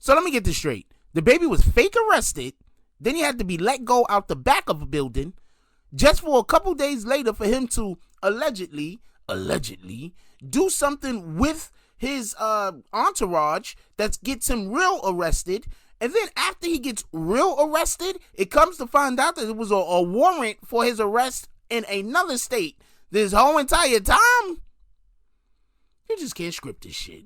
So let me get this straight. DaBaby was fake arrested. Then he had to be let go out the back of a building just for a couple days later for him to allegedly do something with his entourage that gets him real arrested. And then after he gets real arrested, it comes to find out that it was a warrant for his arrest in another state this whole entire time. You just can't script this shit.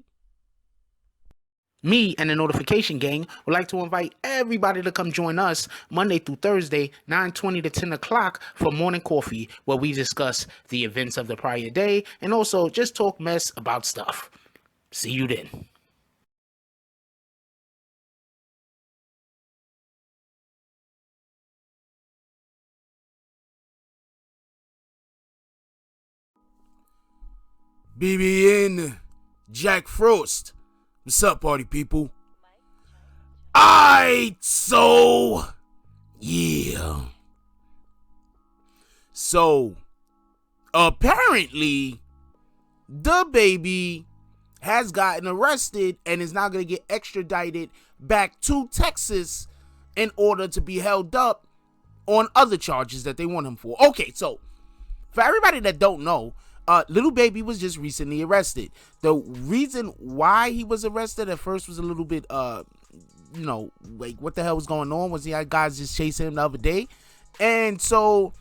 Me and the Notification Gang would like to invite everybody to come join us Monday through Thursday, 9:20 to 10 o'clock for morning coffee, where we discuss the events of the prior day and also just talk mess about stuff. See you then. BBN Jack Frost. What's up, party people? Yeah. So, apparently, DaBaby has gotten arrested and is now going to get extradited back to Texas in order to be held up on other charges that they want him for. Okay, so, for everybody that don't know, Lil Baby was just recently arrested. The reason why he was arrested at first was a little bit, like what the hell was going on? Was he had guys just chasing him the other day? And so,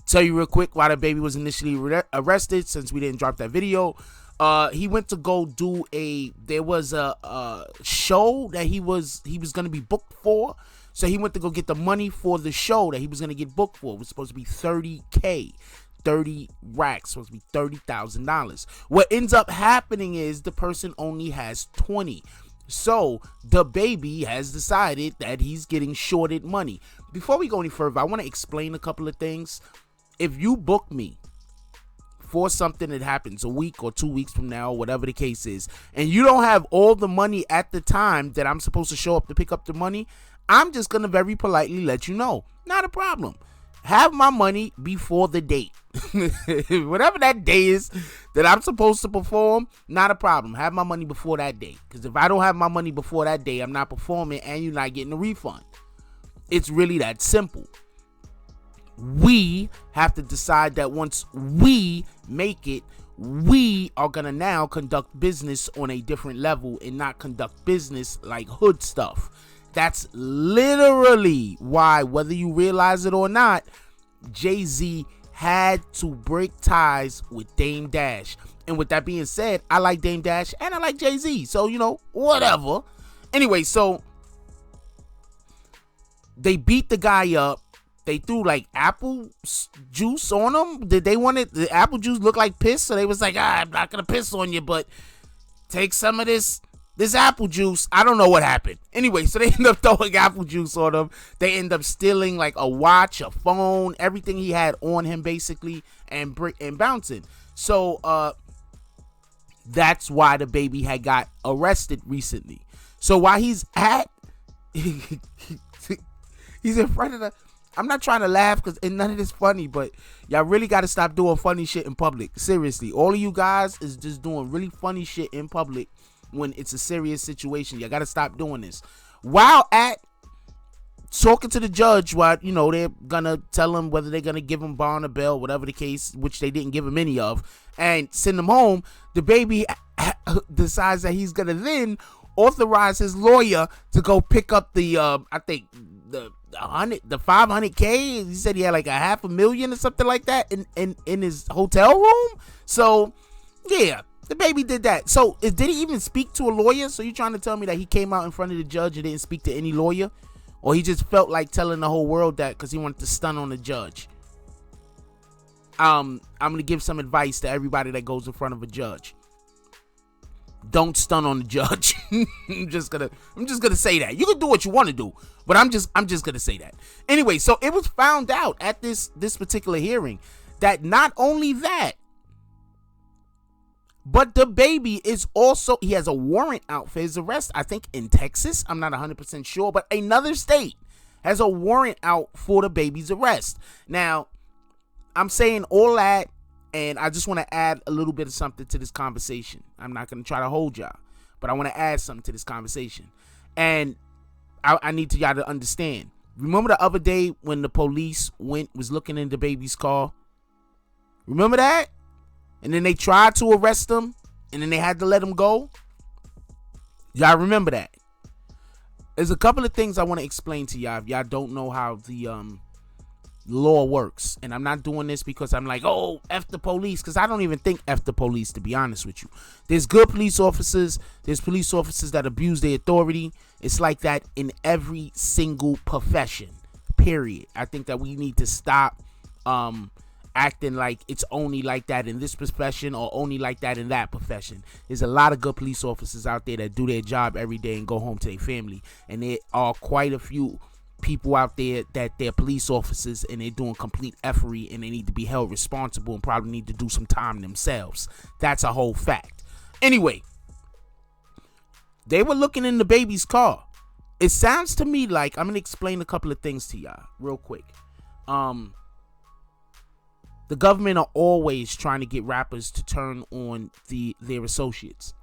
tell you real quick why DaBaby was initially arrested, since we didn't drop that video. He went to go do there was a show that he was going to be booked for. So he went to go get the money for the show that he was going to get booked for. It was supposed to be $30K. 30 racks, supposed to be $30,000. What ends up happening is the person only has 20. So DaBaby has decided that he's getting shorted money. Before we go any further, I want to explain a couple of things. If you book me for something that happens a week or 2 weeks from now, whatever the case is, and you don't have all the money at the time that I'm supposed to show up to pick up the money, I'm just going to very politely let you know. Not a problem. Have my money before the date. Whatever that day is that I'm supposed to perform, not a problem. Have my money before that day. Because if I don't have my money before that day, I'm not performing and you're not getting a refund. It's really that simple. We have to decide that once we make it, we are going to now conduct business on a different level and not conduct business like hood stuff. That's literally why, whether you realize it or not, Jay-Z had to break ties with Dame Dash. And with that being said, I like Dame Dash and I like Jay-Z. So, whatever. Anyway, so they beat the guy up. They threw like apple juice on him. Did they want it? The apple juice looked like piss. So they was like, I'm not going to piss on you, but take some of this apple juice. I don't know what happened. Anyway, so they end up throwing apple juice on him. They end up stealing like a watch, a phone, everything he had on him basically, and bouncing. So that's why DaBaby had got arrested recently. So while he's he's in front of the, I'm not trying to laugh because none of this funny, but y'all really got to stop doing funny shit in public. Seriously, all of you guys is just doing really funny shit in public when it's a serious situation. You gotta stop doing this. While at talking to the judge, while they're gonna tell him whether they're gonna give him bond or bail, whatever the case, which they didn't give him any of, and send him home, DaBaby decides that he's gonna then authorize his lawyer to go pick up the I think the 500K. He said he had like $500,000 or something like that in his hotel room. So yeah, DaBaby did that. So did he even speak to a lawyer? So you trying to tell me that he came out in front of the judge and didn't speak to any lawyer? Or he just felt like telling the whole world that because he wanted to stun on the judge? I'm going to give some advice to everybody that goes in front of a judge. Don't stun on the judge. I'm just gonna say that. You can do what you want to do, but I'm just gonna say that. Anyway, so it was found out at this particular hearing that not only that, but DaBaby is also, he has a warrant out for his arrest, I think in Texas. I'm not 100% sure, but another state has a warrant out for DaBaby's arrest. Now, I'm saying all that, and I just want to add a little bit of something to this conversation. I'm not going to try to hold y'all, but I want to add something to this conversation. And I need y'all to understand. Remember the other day when the police was looking in DaBaby's car? Remember that? And then they tried to arrest him, and then they had to let him go. Y'all remember that? There's a couple of things I want to explain to y'all if y'all don't know how the law works. And I'm not doing this because I'm like, oh, F the police, because I don't even think F the police, to be honest with you. There's good police officers. There's police officers that abuse their authority. It's like that in every single profession, period. I think that we need to stop acting like it's only like that in this profession or only like that in that profession. There's a lot of good police officers out there that do their job every day and go home to their family. And there are quite a few people out there that they're police officers and they're doing complete effery and they need to be held responsible and probably need to do some time themselves. That's a whole fact. Anyway, they were looking in DaBaby's car. It sounds to me like, I'm going to explain a couple of things to y'all real quick. The government are always trying to get rappers to turn on their associates.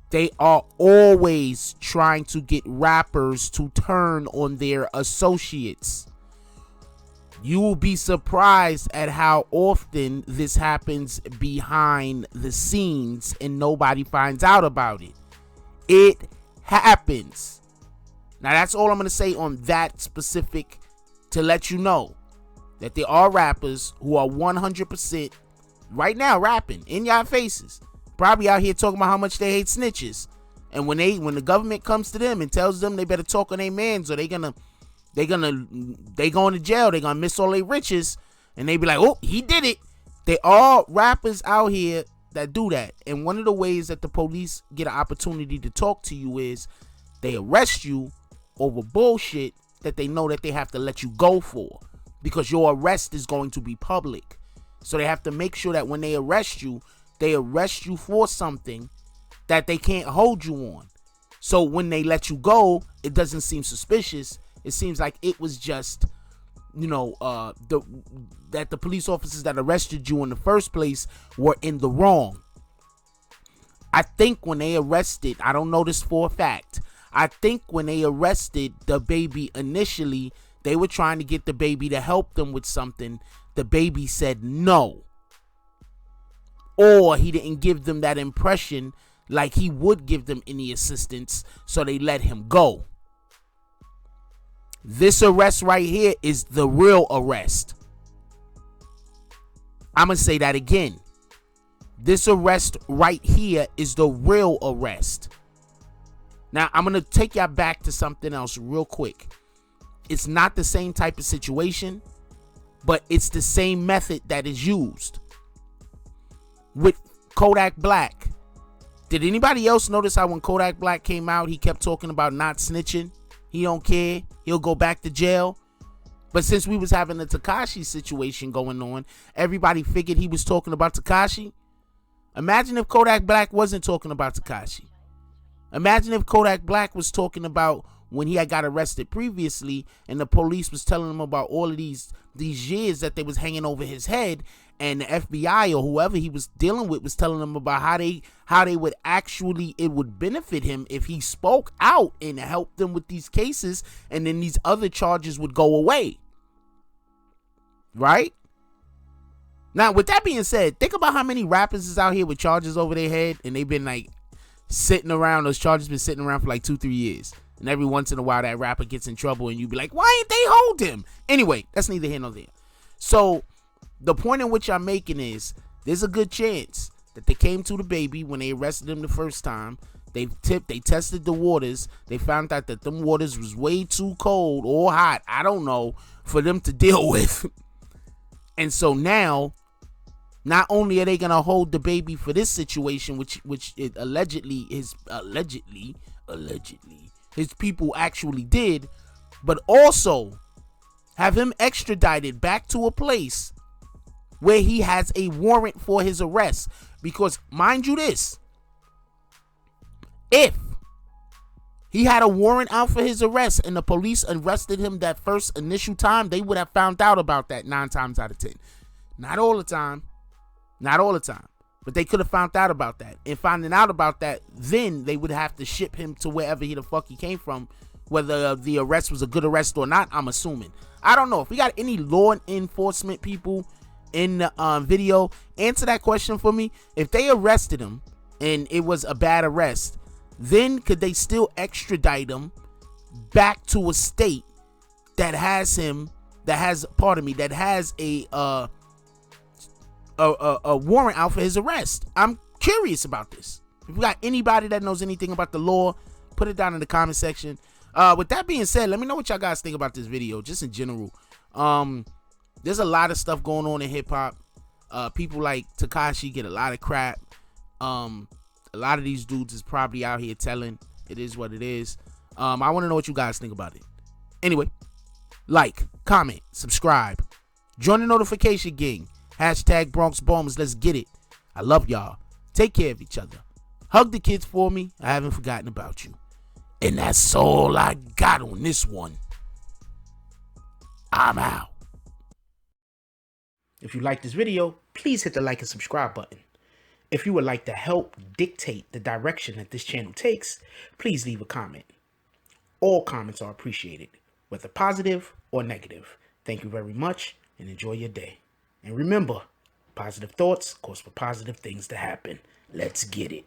They are always trying to get rappers to turn on their associates. You will be surprised at how often this happens behind the scenes and nobody finds out about it. It happens. Now that's all I'm going to say on that specific, to let you know that there are rappers who are 100% right now rapping in y'all faces, probably out here talking about how much they hate snitches. And when the government comes to them and tells them they better talk on their mans or they going to jail, they gonna miss all their riches, and they be like, oh, he did it. They all rappers out here that do that. And one of the ways that the police get an opportunity to talk to you is they arrest you over bullshit that they know that they have to let you go for, because your arrest is going to be public. So they have to make sure that when they arrest you for something that they can't hold you on. So when they let you go, it doesn't seem suspicious. It seems like it was just, that the police officers that arrested you in the first place were in the wrong. I think when they arrested, I don't know this for a fact, I think when they arrested DaBaby initially, they were trying to get DaBaby to help them with something. DaBaby said no. Or he didn't give them that impression like he would give them any assistance, so they let him go. This arrest right here is the real arrest. I'm going to say that again. This arrest right here is the real arrest. Now, I'm going to take y'all back to something else real quick. It's not the same type of situation, but it's the same method that is used. With Kodak Black, did anybody else notice how when Kodak Black came out, he kept talking about not snitching? He don't care. He'll go back to jail. But since we was having the Tekashi situation going on, everybody figured he was talking about Tekashi. Imagine if Kodak Black wasn't talking about Tekashi. Imagine if Kodak Black was talking about when he had got arrested previously and the police was telling him about all of these years that they was hanging over his head, and the FBI or whoever he was dealing with was telling him about how they would actually, it would benefit him if he spoke out and helped them with these cases, and then these other charges would go away. Right? Now, with that being said, think about how many rappers is out here with charges over their head, and they've been like sitting around, those charges been sitting around for like 2-3 years. And every once in a while that rapper gets in trouble and you be like, why ain't they hold him? Anyway, that's neither here nor there. So the point in which I'm making is there's a good chance that they came to DaBaby when they arrested him the first time. They tested the waters. They found out that them waters was way too cold or hot, I don't know, for them to deal with. And so now, not only are they gonna hold DaBaby for this situation, which it allegedly his people actually did, but also have him extradited back to a place where he has a warrant for his arrest. Because mind you this, if he had a warrant out for his arrest and the police arrested him that first initial time, they would have found out about that 9 times out of 10. Not all the time. Not all the time. But they could have found out about that. And finding out about that, then they would have to ship him to wherever the fuck he came from. Whether the arrest was a good arrest or not, I'm assuming. I don't know. If we got any law enforcement people in the video, answer that question for me. If they arrested him and it was a bad arrest, then could they still extradite him back to a state that has him, that has a warrant out for his arrest? I'm curious about this. If we got anybody that knows anything about the law, put it down in the comment section. With that being said, let me know what y'all guys think about this video, just in general. There's a lot of stuff going on in hip-hop. People like Tekashi get a lot of crap. A lot of these dudes is probably out here telling it is what it is. I want to know what you guys think about it. Anyway, like, comment, subscribe, join the notification gang. Hashtag Bronx Bombers. Let's get it. I love y'all. Take care of each other. Hug the kids for me. I haven't forgotten about you. And that's all I got on this one. I'm out. If you like this video, please hit the like and subscribe button. If you would like to help dictate the direction that this channel takes, please leave a comment. All comments are appreciated, whether positive or negative. Thank you very much and enjoy your day. And remember, positive thoughts cause for positive things to happen. Let's get it.